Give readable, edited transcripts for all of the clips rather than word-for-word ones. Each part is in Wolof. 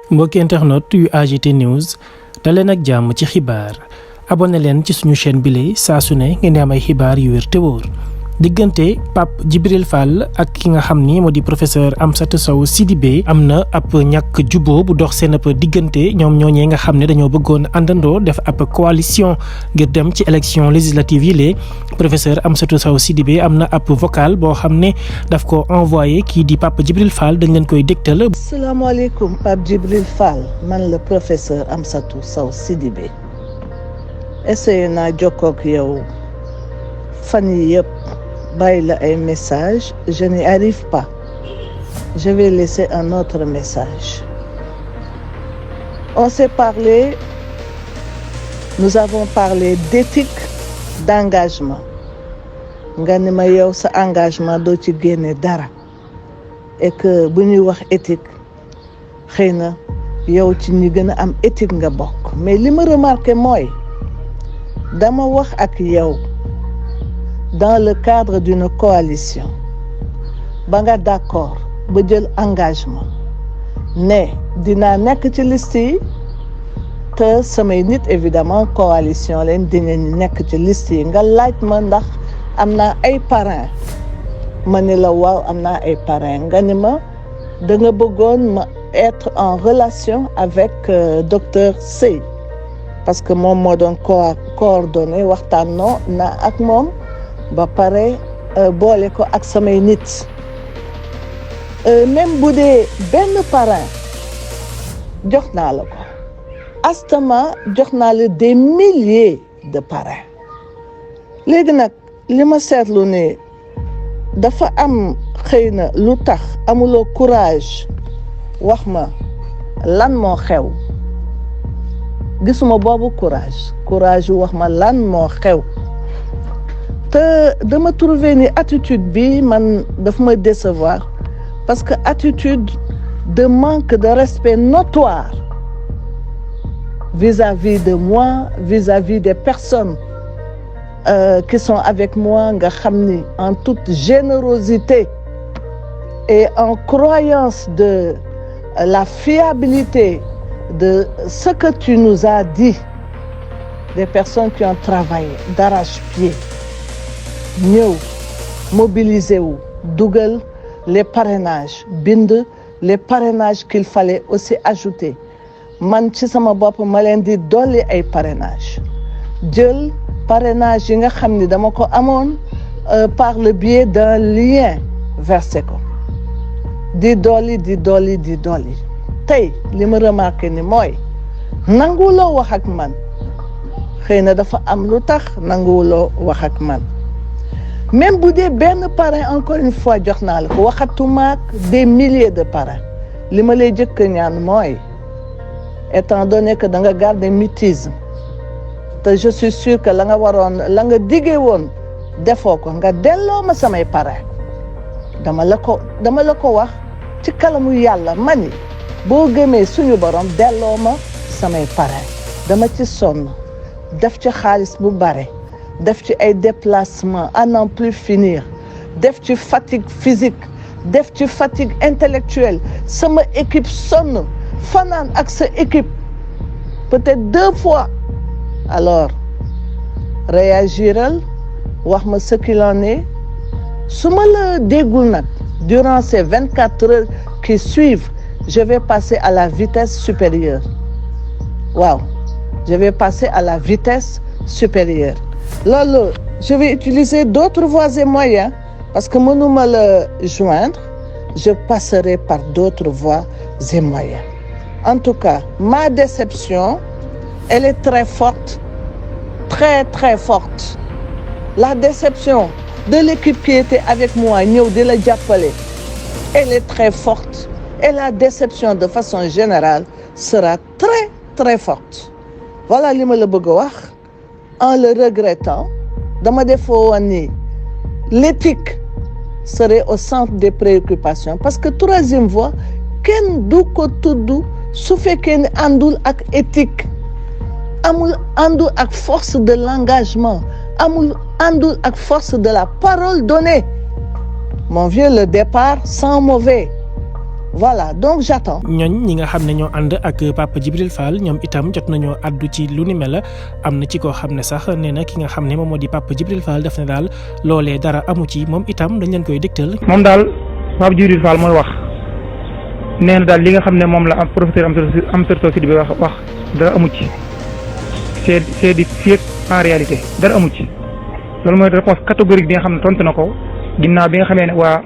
mbokki internet yu AGT News daleen ak jàmm ci xibaar abonné leen ci suñu chaîne bile saa su ne ngeen di am ay xibaar yu wér te wóor diggante Pape Djibril Fall ak ki nga xam ni moo di professeur Amsatou Sow Sidibé am na ab ñàkk juboo bu dox seen ab diggante ñoom ñooñee nga xam ne dañoo bëggoon àndandoo def ab coalition ngir dem ci élection législative yi lee professeur Amsatou Sow Sidibé am na ab vocal boo xam ne daf ko envoyé kii di Pape Djibril Fall dañ leen koy dégtal. asalaamaaleykum Pape Djibril Fall man la professeur Amsatou Sow Sidibé essayé naa jokkoo ak yow fan yi yëpp. bàyyi la ay message je n'y arrive pas je vais laisser un autre message on s'est parlé nous avons parlé d'éthique d'engagement nga ni ma yow sa engagement doo ci génne dara et que bu ñuy wax éthique xëy na yow ci ñi gën a am éthique nga bokk mais li ma remarqué mooy dama wax ak yow dans le cadre d'une coalition ba nga d'accord ba jël engagement ne dinaa nekk ci liste yi te samay nit évidemment coalition leen dinañ nekk ci liste yi nga laaj ma ndax am naa ay parrain ma ni la waaw am naa ay parrain nga ni ma da nga bëggoon ma être en relation avec docteur Sey parce que moom moo doon coordonné waxtaanoo na ak moom ba pare boole ko ak samay nit même bu dee benn parrain jox naa la ko astama jox naa la des milliers de parrains léegi nag li ma seetlu ne dafa am xëy na lu tax amuloo courage wax ma lan moo xew gisuma boobu courage wax ma lan moo xew te dama trouver ni attitude bi man daf ma décevoir parce que attitude de manque de respect notoire vis-à-vis de moi vis-à-vis des personnes qui sont avec moi nga xam ni en toute générosité et en croyance de la fiabilité de ce que tu nous as dit des personnes qui ont travaillé d'arrache-pied ñëw mobiliser wu dugal les parrainages bind les parrainages qu'il fallait aussi ajouter man ci sama bopp ma leen di dolli ay parrainage jël parrainage yi nga xam ni dama ko amoon par le biais d'un lien versé ko di dolli tey li ma remarqué ni mooy nanguwuloo wax ak man xëy na dafa am lu tax nanguwuloo wax ak man même bu dee benn parrain encore une fois jox naa la ko waxatumaak des milliers de parrains li ma lay jëkk ñaan mooy étant donné que da nga garder mutisme te je suis sûr que la nga diggee woon defoo ko nga delloo ma samay parrain dama la ko wax ci kalamu yàlla mani boo gëmee suñu borom delloo ma samay parrain dama ci sonn def ci xaalis bu bare def ci ay déplacement à n'en plus finir def ci fatigue physique def ci fatigue intellectuelle sama équipe sonn fanaan ak sa équipe peut-être 2 fois alors réagiral wax ma ce qu'il en est su ma la déggul nag durant ces 24 heures qui suivent je vais passer à la vitesse supérieure waaw je vais passer à la vitesse supérieure loolu je vais utiliser d'autres voies et moyens parce que mënuma la joindre je passerai par d'autres voies et moyens en tout cas ma déception elle est très forte très très forte la déception de l'équipe qui était avec moi ñëw di la jàppale elle est très forte et la déception de façon générale sera très très forte voilà li ma la bëgg a wax en le regrettant dama defoo woon ni l'éthique serait au centre des préoccupations parce que troisième voie kenn du ko tudd su fekkee ne àndul ak éthique àndul ak force de l'engagement àndul ak force de la parole donnée mon vieux le départ sent mauvais voilà donc j'attends. ñooñ ñi nga xam ne ñoo ànd ak Pape Djibril Fall ñoom itam jot nañoo àddu ci lu ni mel am na ci koo xam ne sax nee na ki nga xam ne moom moo di Pape Djibril Fall def na daal loolee dara amu ci moom itam dañ leen koy dégtal. moom daal Pape Djibril Fall mooy wax nee na daal li nga xam ne moom la am professeur Amsatou Sidibé wax dara amu ci c'est di fake en réalité dara amu ci loolu mooy réponse catégorique bi nga xam ne tontu na ko ginnaaw bi nga xamee ne waa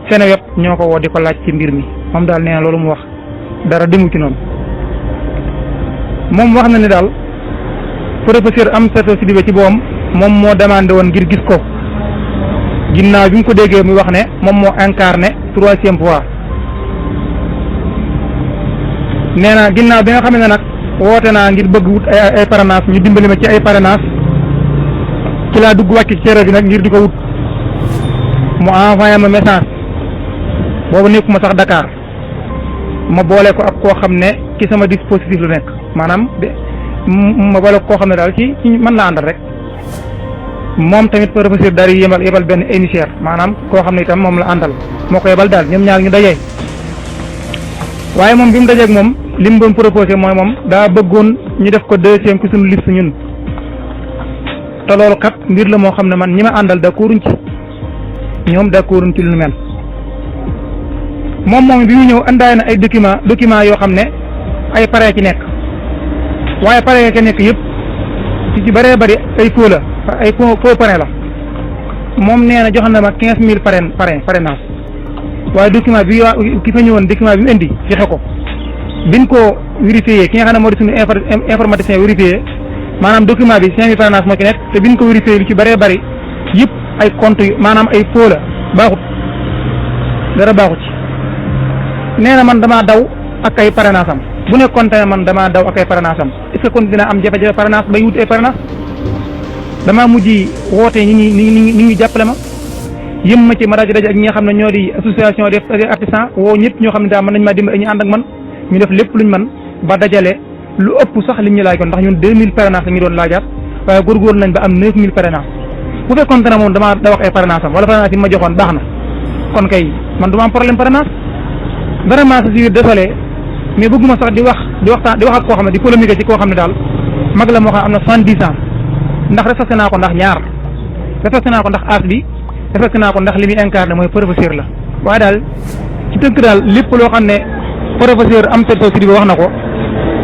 Seneweb ñoo ko woo di ko laaj ci mbir mi moom daal nee na loolu mu wax dara demu ci noonu moom wax na ne daal professeur Amsatou Sidibé ci boppam moom moo demandé woon ngir gis ko ginnaaw bi mu ko déggee muy wax ne moom moo incarné 3e fois nee na ginnaaw bi nga xam ne nag woote naa ngir bëgg wut ay parrainage ñu dimbali ma ci ay parrainage ci laa dugg wàcc ci terrain bi nag ngir di ko wut mu envoyé ma message boobu nekkuma sax Dakar ma boole ko ak koo xam ne ci sama dispositif lu nekk maanaam ma boole ko koo xam ne daal ci mën la àndal rek moom tamit professeur daal di yebal benn émissaire maanaam koo xam ne itam moom la àndal moo ko yebal daal ñoom ñaar ñu dajee waaye moom bi mu dajeeg moom li mu doon proposé mooy moom daa bëggoon ñu def ko 2e ci suñu liste ñun te loolu kat mbir la moo xam ne man ñi ma àndal d'accorduñ ci ñoom d'accorduñ ci lu nu mel moom bi mu ñëw andaay na ay document yoo xam ne ay parrain ci nekk waaye parrain ke nekk yëpp ci bëree bëri ay faux la ay faux parrain la moom nee na jox na ma 15000 parrainage waaye document bi ki fa ñëwoon document bi mu indi joxe ko biñ ko vérifié ki nga xam ne moo di suñu informaticien vérifié maanaam document bi 5000 parrainage moo ci nekk te biñ ko vérifié lu ci bëree bëri yëpp ay compte yu maanaam ay faux la baaxut dara baaxut ci nee na man damaa daw ak ay parrainage am bu nekkoon te man damaa daw ak ay parrainage am est-ce que kon dina am jafe-jafe parrainage bay wut ay parrainage damaa mujj woote ñi ñu jàppale ma yëm ma ci ma daje ak ñi nga xam ne ñoo di association des artisans woo ñëpp ñoo xam ne daal mën nañ maa dimbali ñu ànd ak man ñu def lépp luñ man ba dajale lu ëpp sax liñ ñu laajoon ndax ñun 2000 parrainage la ñu doon laajaat waaye góorgóorlu nañ ba am 9000 parrainage bu fekkoon te ne moom damaa daw ak ay parrainage am wala parrainage yi ma joxoon baax na kon kay man du ma am problème parrainage vraiment je suis désolé mais bëgguma sax di wax ak koo xam ne di polémique ci koo xam ne daal mag la moo xam am na 70 ans ndax respecté naa ko ndax ñaar respecté naa ko ndax âge bi respecté naa ko ndax li muy incarné mooy professeur la waaye daal ci tënk daal lépp loo xam ne professeur Amsatou Sidibé wax na ko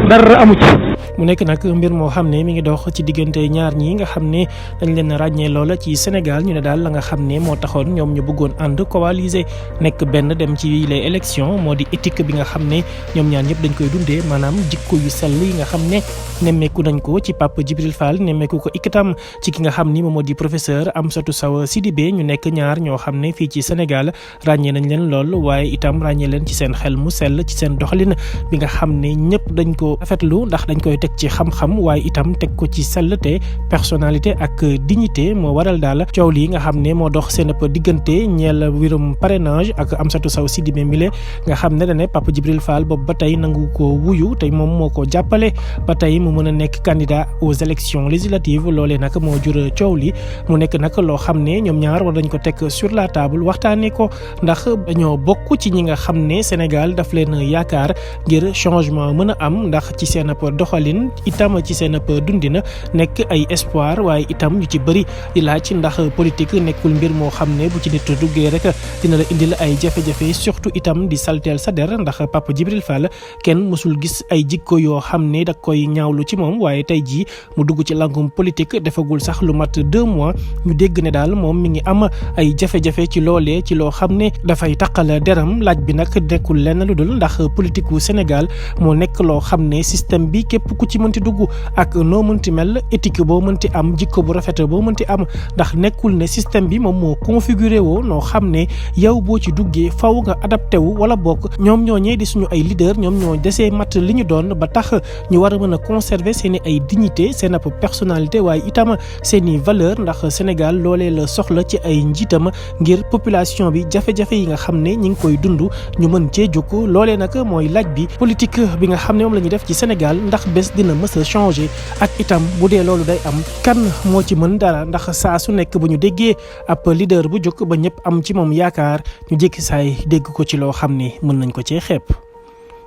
dara amu ci. mu nekk nag mbir moo xam ne mi ngi dox ci diggante ñaar ñi nga xam ne dañ leen ràññee loola ci Sénégal ñu ne daal la nga xam ne moo taxoon ñoom ñu bëggoon ànd coaliser nekk benn dem ci les élections moo di éthique bi nga xam ne ñoom ñaar ñëpp dañ koy dundee maanaam jikko yu sell yi nga xam ne nemmeeku nañ ko ci Pape Djibril Fall nemmeeku ko itam ci ki nga xam ni moom moo di professeur Amsatou Sidibé ñu nekk ñaar ñoo xam ne fii ci Sénégal ràññee nañ leen lool waaye itam ràññee leen ci seen xel mu sell ci seen doxalin bi nga xam ne ñëpp dañ ko rafetlu ndax dañ koy teg ci xam-xam waaye itam teg ko ci sellte personnalité ak dignité moo waral daal coow lii nga xam ne moo dox seen diggante ñeel wirum parrainage ak Amsatou Sidibé mile nga xam ne dane Pape Djibril Fall boobu ba tey nangu ko wuyu tey moom moo ko jàppale ba tey mu mën a nekk candidat aux élections législatives loolee nag moo jur coow li mu nekk nag loo xam ne ñoom ñaar war dañ ko teg sur la table waxtaanee ko ndax dañoo bokk ci ñi nga xam ne Sénégal daf leen yaakaar ngir changement mën a am ndax ci seen doxalin itam ci seen dundina nekk ay espoir waaye itam ñu ci bëri di laaj ndax politique nekkul mbir moo xam ne bu ci nit duggee rek dina la indil ay jafe-jafe surtout itam di salteel sa der ndax Pape Djibril Fall kenn mësul gis ay jikko yoo xam ne da koy ñaawlu ci moom waaye tey jii mu dugg ci langum politique defagul sax lu mat 2 mois ñu dégg ne daal moom mi ngi am ay jafe-jafe ci loolee ci loo xam ne dafay taqal deram laaj bi nag nekkul lenn lu dul ndax politique wu Sénégal moo nekk loo xam ne système bi képp ku ci mënti dugg ak noo mënti mel éthique boo mënti am jikko bu rafet boo mënti am ndax nekkul ne système bi moom moo configuré woo noo xam ne yow boo ci duggee faw nga adapté wu wala bokk ñoom ñoo ñee di suñu ay leader ñoom ñoo desee mat li ñu doon ba tax ñu war a mën a conserver seen i ay dignité seen ab personnalité waaye itam seen i valeur ndax Sénégal loolee la soxla ci ay njiitam ngir population bi jafe-jafe yi nga xam ne ñi ngi koy dund ñu mën cee jóg loolee nag mooy laaj bi politique bi nga xam ne moom la ñuy def def ci Sénégal ndax bés dina mës a changer ak itam bu dee loolu day am kan moo ci mën dara ndax saa su nekk bu ñu déggee ab leader bu jóg ba ñëpp am ci moom yaakaar ñu jékki saay dégg ko ci loo xam ni mën nañ ko cee xeeb.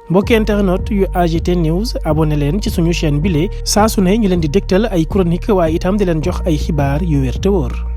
mbokki internet yu AGT News abonné leen ci suñu chaîne bile saa su ne ñu leen di dégtal ay chronique waaye itam di leen jox ay xibaar yu wér te wóor.